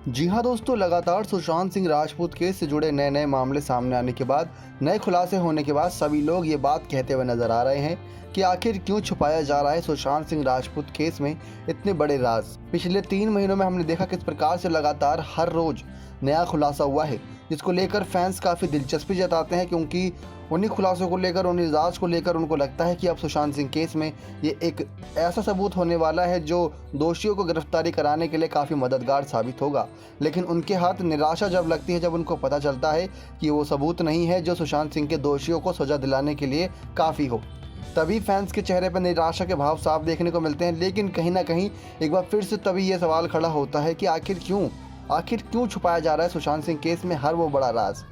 जी हाँ दोस्तों, लगातार सुशांत सिंह राजपूत केस से जुड़े नए नए मामले सामने आने के बाद, नए खुलासे होने के बाद सभी लोग ये बात कहते हुए नजर आ रहे हैं कि आखिर क्यों छुपाया जा रहा है सुशांत सिंह राजपूत केस में इतने बड़े राज। पिछले 3 महीनों में हमने देखा किस प्रकार से लगातार हर रोज नया खुलासा हुआ है, जिसको लेकर फैंस काफ़ी दिलचस्पी जताते हैं, क्योंकि उन्हीं खुलासों को लेकर, उन्हीं राज को लेकर उनको लगता है कि अब सुशांत सिंह केस में ये एक ऐसा सबूत होने वाला है जो दोषियों को गिरफ्तारी कराने के लिए काफ़ी मददगार साबित होगा। लेकिन उनके हाथ निराशा जब लगती है, जब उनको पता चलता है कि वो सबूत नहीं है जो सुशांत सिंह के दोषियों को सजा दिलाने के लिए काफ़ी हो, तभी फैंस के चेहरे पर निराशा के भाव साफ देखने को मिलते हैं। लेकिन कहीं ना कहीं एक बार फिर से तभी ये सवाल खड़ा होता है कि आखिर क्यों छुपाया जा रहा है सुशांत सिंह केस में हर वो बड़ा राज।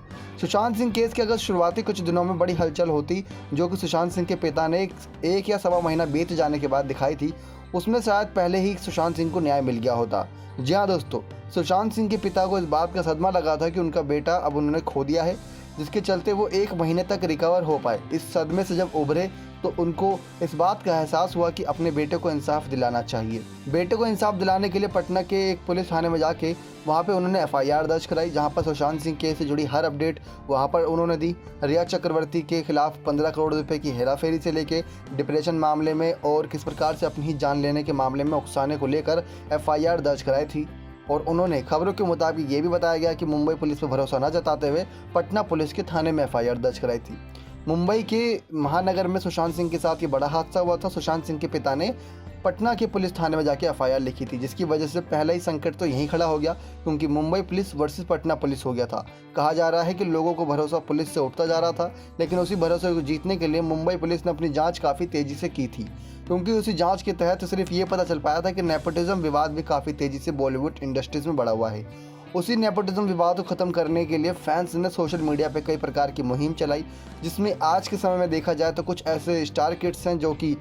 सुशांत सिंह केस के अगर शुरुआती कुछ दिनों में बड़ी हलचल होती, जो कि सुशांत सिंह के पिता ने एक या सवा महीना बीत जाने के बाद दिखाई थी, उसमें शायद पहले ही सुशांत सिंह को न्याय मिल गया होता। जी हाँ दोस्तों, सुशांत सिंह के पिता को इस बात का सदमा लगा था कि उनका बेटा अब उन्होंने खो दिया है, जिसके चलते वो 1 महीने तक रिकवर हो पाए। इस सदमे से जब उभरे तो उनको इस बात का एहसास हुआ कि अपने बेटे को इंसाफ दिलाना चाहिए। बेटे को इंसाफ दिलाने के लिए पटना के एक पुलिस थाने में जाके वहाँ पे उन्होंने FIR दर्ज कराई, जहाँ पर सुशांत सिंह केस से जुड़ी हर अपडेट वहाँ पर उन्होंने दी। रिया चक्रवर्ती के खिलाफ 15 करोड़ रुपए की हेराफेरी से लेके डिप्रेशन मामले में और किस प्रकार से अपनी जान लेने के मामले में उकसाने को लेकर FIR दर्ज कराई थी। और उन्होंने खबरों के मुताबिक ये भी बताया गया कि मुंबई पुलिस पर भरोसा न जताते हुए पटना पुलिस के थाने में FIR दर्ज कराई थी। मुंबई के महानगर में सुशांत सिंह के साथ ये बड़ा हादसा हुआ था। सुशांत सिंह के पिता ने पटना के पुलिस थाने में जाके FIR लिखी थी, जिसकी वजह से पहला ही संकट तो यहीं खड़ा हो गया, क्योंकि Mumbai police versus Patna police हो गया था। कहा जा रहा है कि लोगों को भरोसा पुलिस से उठता जा रहा था, लेकिन उसी भरोसे को जीतने के लिए मुंबई पुलिस ने अपनी जांच काफ़ी तेज़ी से की थी, क्योंकि उसी जांच के तहत सिर्फ ये पता चल पाया था कि नेपोटिज्म विवाद भी काफ़ी तेज़ी से बॉलीवुड इंडस्ट्रीज में बढ़ा हुआ है। उसी नेपोटिज्म विवाद को ख़त्म करने के लिए फैंस ने सोशल मीडिया पे कई प्रकार की मुहिम चलाई, जिसमें आज के समय में देखा जाए तो कुछ ऐसे स्टार किड्स हैं जो कि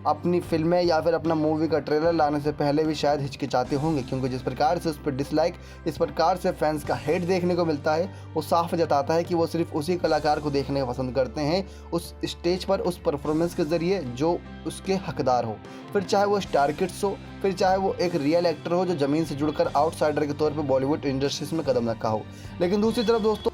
अपनी फिल्में या फिर अपना मूवी का ट्रेलर लाने से पहले भी शायद हिचकिचाते होंगे, क्योंकि जिस प्रकार से उस पर डिसलाइक, इस प्रकार से फैंस का हेट देखने को मिलता है, वो साफ जताता है कि वो सिर्फ उसी कलाकार को देखने पसंद करते हैं उस स्टेज पर, उस परफॉर्मेंस के ज़रिए जो उसके हकदार हो। फिर चाहे वो स्टार किड्स हो, फिर चाहे वो एक रियल एक्टर हो जो ज़मीन से जुड़कर आउटसाइडर के तौर पर बॉलीवुड इंडस्ट्रीज में कदम रखा हो। लेकिन दूसरी तरफ दोस्तों,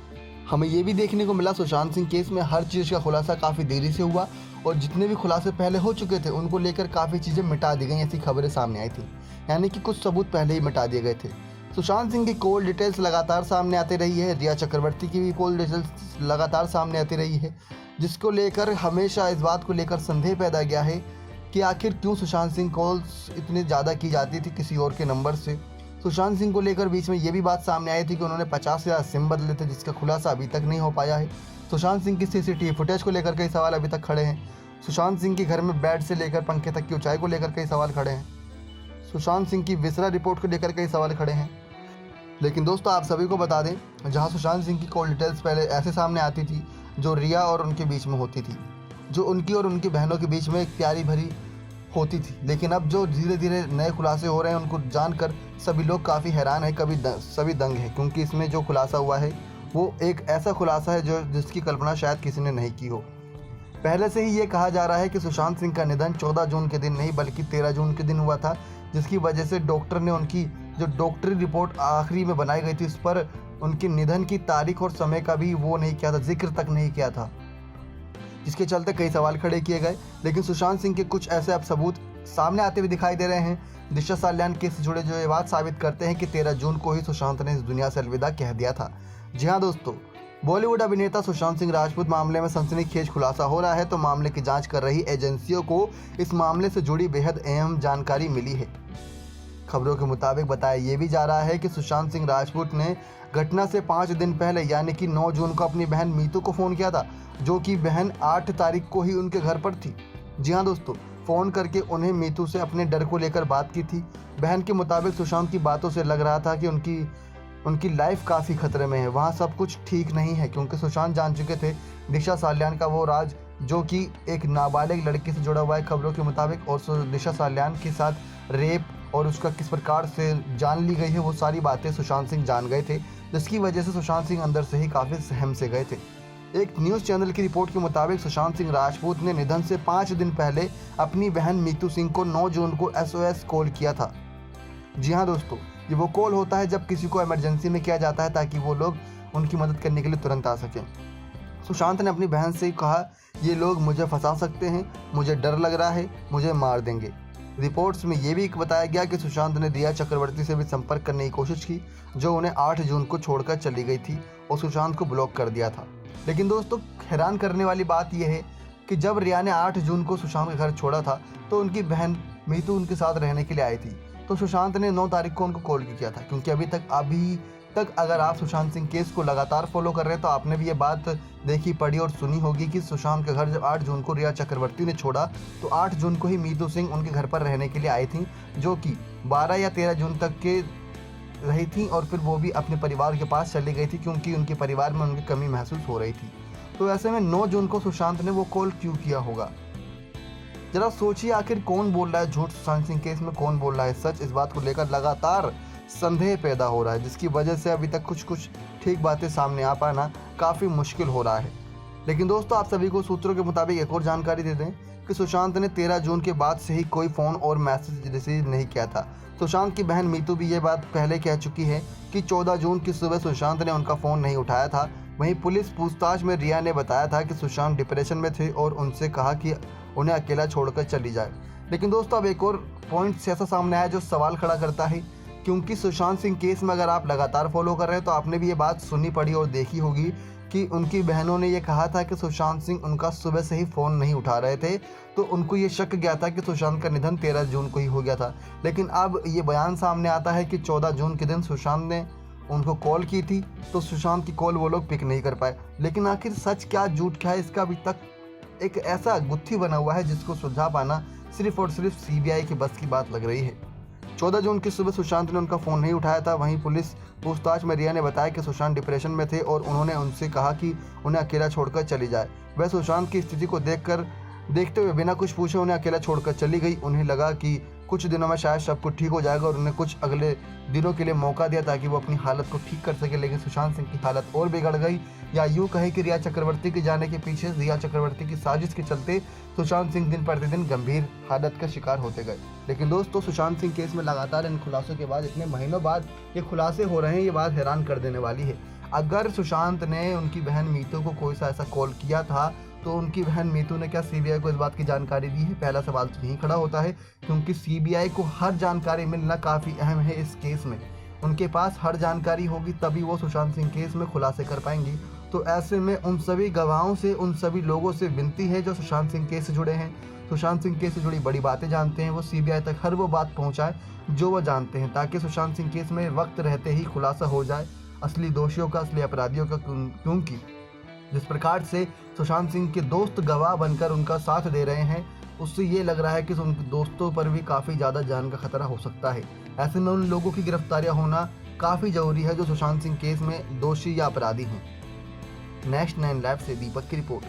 हमें ये भी देखने को मिला सुशांत सिंह केस में हर चीज़ का खुलासा काफ़ी देरी से हुआ, और जितने भी खुलासे पहले हो चुके थे उनको लेकर काफ़ी चीज़ें मिटा दी गई, ऐसी खबरें सामने आई थी। यानी कि कुछ सबूत पहले ही मिटा दिए गए थे। सुशांत सिंह की कॉल डिटेल्स लगातार सामने आती रही है, रिया चक्रवर्ती की भी कॉल डिटेल्स लगातार सामने आती रही है, जिसको लेकर हमेशा इस बात को लेकर संदेह पैदा गया है कि आखिर क्यों सुशांत सिंह कॉल्स इतनी ज़्यादा की जाती थी किसी और के नंबर से। सुशांत सिंह को लेकर बीच में ये भी बात सामने आई थी कि उन्होंने 50 से ज़्यादा सिम बदले थे, जिसका खुलासा अभी तक नहीं हो पाया है। सुशांत सिंह की CCTV फुटेज को लेकर कई सवाल अभी तक खड़े हैं। सुशांत सिंह के घर में बेड से लेकर पंखे तक की ऊंचाई को लेकर कई सवाल खड़े हैं। सुशांत सिंह की विसरा रिपोर्ट को लेकर कई सवाल खड़े हैं। लेकिन दोस्तों, आप सभी को बता दें, जहां सुशांत सिंह की कॉल डिटेल्स पहले ऐसे सामने आती थी जो रिया और उनके बीच में होती थी, जो उनकी और उनकी बहनों के बीच में एक प्यारी भरी होती थी, लेकिन अब जो धीरे धीरे नए खुलासे हो रहे हैं उनको जानकर सभी लोग काफ़ी हैरान हैं, सभी दंग हैं, क्योंकि इसमें जो खुलासा हुआ है वो एक ऐसा खुलासा है जिसकी कल्पना शायद किसी ने नहीं की हो। पहले से ही ये कहा जा रहा है कि सुशांत सिंह का निधन 14 जून के दिन नहीं बल्कि 13 जून के दिन हुआ था, जिसकी वजह से डॉक्टर ने उनकी जो डॉक्टरी रिपोर्ट आखिरी में बनाई गई थी उस पर उनके निधन की तारीख और समय का भी वो नहीं किया था, जिक्र तक नहीं किया था, जिसके चलते कई सवाल खड़े किए गए। लेकिन सुशांत सिंह के कुछ ऐसे अब सबूत सामने आते हुए दिखाई दे रहे हैं, दिशा साल्यान केस से जुड़े जो ये बात साबित करते हैं कि 13 जून को ही सुशांत ने इस दुनिया से अलविदा कह दिया था। जी हाँ दोस्तों, बॉलीवुड अभिनेता सुशांत सिंह राजपूत मामले में सनसनीखेज खुलासा हो रहा है, तो मामले की जांच कर रही एजेंसियों को इस मामले से जुड़ी बेहद अहम जानकारी मिली है। खबरों के मुताबिक बताया ये भी जा रहा है कि सुशांत सिंह राजपूत ने घटना से 5 दिन पहले यानी कि 9 जून को अपनी बहन मीतू को फ़ोन किया था, जो कि बहन 8 तारीख को ही उनके घर पर थी। जी हाँ दोस्तों, फ़ोन करके उन्हें मीतू से अपने डर को लेकर बात की थी। बहन के मुताबिक सुशांत की बातों से लग रहा था कि उनकी लाइफ काफ़ी खतरे में है, वहाँ सब कुछ ठीक नहीं है, क्योंकि सुशांत जान चुके थे दिशा साल्यान का वो राज जो कि एक नाबालिग लड़की से जुड़ा हुआ है खबरों के मुताबिक, और दिशा साल्यान के साथ रेप और उसका किस प्रकार से जान ली गई है, वो सारी बातें सुशांत सिंह जान गए थे, जिसकी वजह से सुशांत सिंह अंदर से ही काफ़ी सहम से गए थे। एक न्यूज़ चैनल की रिपोर्ट के मुताबिक सुशांत सिंह राजपूत ने निधन से 5 दिन पहले अपनी बहन मीतू सिंह को 9 जून को SOS कॉल किया था। जी हाँ दोस्तों, ये वो कॉल होता है जब किसी को इमरजेंसी में किया जाता है ताकि वो लोग उनकी मदद करने के लिए तुरंत आ सकें। सुशांत ने अपनी बहन से कहा, ये लोग मुझे फंसा सकते हैं, मुझे डर लग रहा है, मुझे मार देंगे। रिपोर्ट्स में ये भी बताया गया कि सुशांत ने रिया चक्रवर्ती से भी संपर्क करने की कोशिश की, जो उन्हें 8 जून को छोड़कर चली गई थी और सुशांत को ब्लॉक कर दिया था। लेकिन दोस्तों, हैरान करने वाली बात यह है कि जब रिया ने 8 जून को सुशांत के घर छोड़ा था तो उनकी बहन मीतू उनके साथ रहने के लिए आई थी। तो सुशांत ने 9 तारीख को उनको कॉल किया था, क्योंकि अभी तक अगर आप सुशांत सिंह केस को लगातार फॉलो कर रहे हैं तो आपने भी ये बात देखी, पढ़ी और सुनी होगी कि सुशांत के घर जब 8 जून को रिया चक्रवर्ती ने छोड़ा तो 8 जून को ही मीतू सिंह उनके घर पर रहने के लिए आई थी, जो कि 12 या 13 जून तक के रही थी और फिर वो भी अपने परिवार के पास चली गई थी, क्योंकि उनके परिवार में उनकी कमी महसूस हो रही थी। तो ऐसे में 9 जून को सुशांत ने वो कॉल क्यों किया होगा? जरा सोचिए, आखिर कौन बोल रहा है झूठ सुशांत सिंह केस में, कौन बोल रहा है सच? इस बात को लेकर लगातार संदेह पैदा हो रहा है, जिसकी वजह से अभी तक कुछ ठीक बातें सामने आ पाना काफ़ी मुश्किल हो रहा है। लेकिन दोस्तों, आप सभी को सूत्रों के मुताबिक एक और जानकारी दे दें कि सुशांत ने 13 जून के बाद से ही कोई फ़ोन और मैसेज रिसीव नहीं किया था। सुशांत की बहन मीतू भी ये बात पहले कह चुकी है कि 14 जून की सुबह सुशांत ने उनका फ़ोन नहीं उठाया था। वहीं पुलिस पूछताछ में रिया ने बताया था कि सुशांत डिप्रेशन में थे और उनसे कहा कि उन्हें अकेला छोड़कर चली जाए। लेकिन दोस्तों, अब एक और पॉइंट ऐसा सामने आया जो सवाल खड़ा करता है, क्योंकि सुशांत सिंह केस में अगर आप लगातार फॉलो कर रहे हैं तो आपने भी ये बात सुनी, पढ़ी और देखी होगी कि उनकी बहनों ने ये कहा था कि सुशांत सिंह उनका सुबह से ही फ़ोन नहीं उठा रहे थे, तो उनको ये शक गया था कि सुशांत का निधन 13 जून को ही हो गया था। लेकिन अब ये बयान सामने आता है कि 14 जून के दिन सुशांत ने उनको कॉल की थी, तो सुशांत की कॉल वो लोग पिक नहीं कर पाए। लेकिन आखिर सच क्या झूठ क्या है, इसका अभी तक एक ऐसा गुत्थी बना हुआ है जिसको सुलझा पाना सिर्फ और सिर्फ सीबीआई की बस की बात लग रही है। 14 जून की सुबह सुशांत ने उनका फ़ोन नहीं उठाया था। वहीं पुलिस पूछताछ में रिया ने बताया कि सुशांत डिप्रेशन में थे और उन्होंने उनसे कहा कि उन्हें अकेला छोड़कर चली जाए। वह सुशांत की स्थिति को देखते हुए बिना कुछ पूछे उन्हें अकेला छोड़कर चली गई। उन्हें लगा कि कुछ दिनों में शायद सब कुछ ठीक हो जाएगा और उन्हें कुछ अगले दिनों के लिए मौका दिया ताकि वो अपनी हालत को ठीक कर सके। लेकिन सुशांत सिंह की हालत और बिगड़ गई, या यूँ कहे कि रिया चक्रवर्ती के जाने के पीछे रिया चक्रवर्ती की साजिश के चलते सुशांत सिंह दिन प्रतिदिन गंभीर हालत का शिकार होते गए। लेकिन दोस्तों, सुशांत सिंह केस में लगातार इन खुलासों के बाद, इतने महीनों बाद ये खुलासे हो रहे हैं, ये बात हैरान कर देने वाली है। अगर सुशांत ने उनकी बहन मीतू को कोई सा ऐसा कॉल किया था तो उनकी बहन मीतू ने क्या सीबीआई को इस बात की जानकारी दी है? पहला सवाल तो यही खड़ा होता है, क्योंकि सीबीआई को हर जानकारी मिलना काफ़ी अहम है इस केस में। उनके पास हर जानकारी होगी तभी वो सुशांत सिंह केस में खुलासे कर पाएंगी। तो ऐसे में उन सभी गवाहों से, उन सभी लोगों से विनती है जो सुशांत सिंह केस से जुड़े हैं, सुशांत सिंह केस से जुड़ी बड़ी बातें जानते हैं, वो सीबीआई तक हर वो बात पहुँचाए जो वो जानते हैं, ताकि सुशांत सिंह केस में वक्त रहते ही खुलासा हो जाए असली दोषियों का, असली अपराधियों का। क्योंकि जिस प्रकार से सुशांत सिंह के दोस्त गवाह बनकर उनका साथ दे रहे हैं, उससे ये लग रहा है कि उनके दोस्तों पर भी काफ़ी ज़्यादा जान का खतरा हो सकता है। ऐसे में उन लोगों की गिरफ्तारियां होना काफ़ी ज़रूरी है जो सुशांत सिंह केस में दोषी या अपराधी हैं। नेक्स्ट 9 लाइव से दीपक की रिपोर्ट।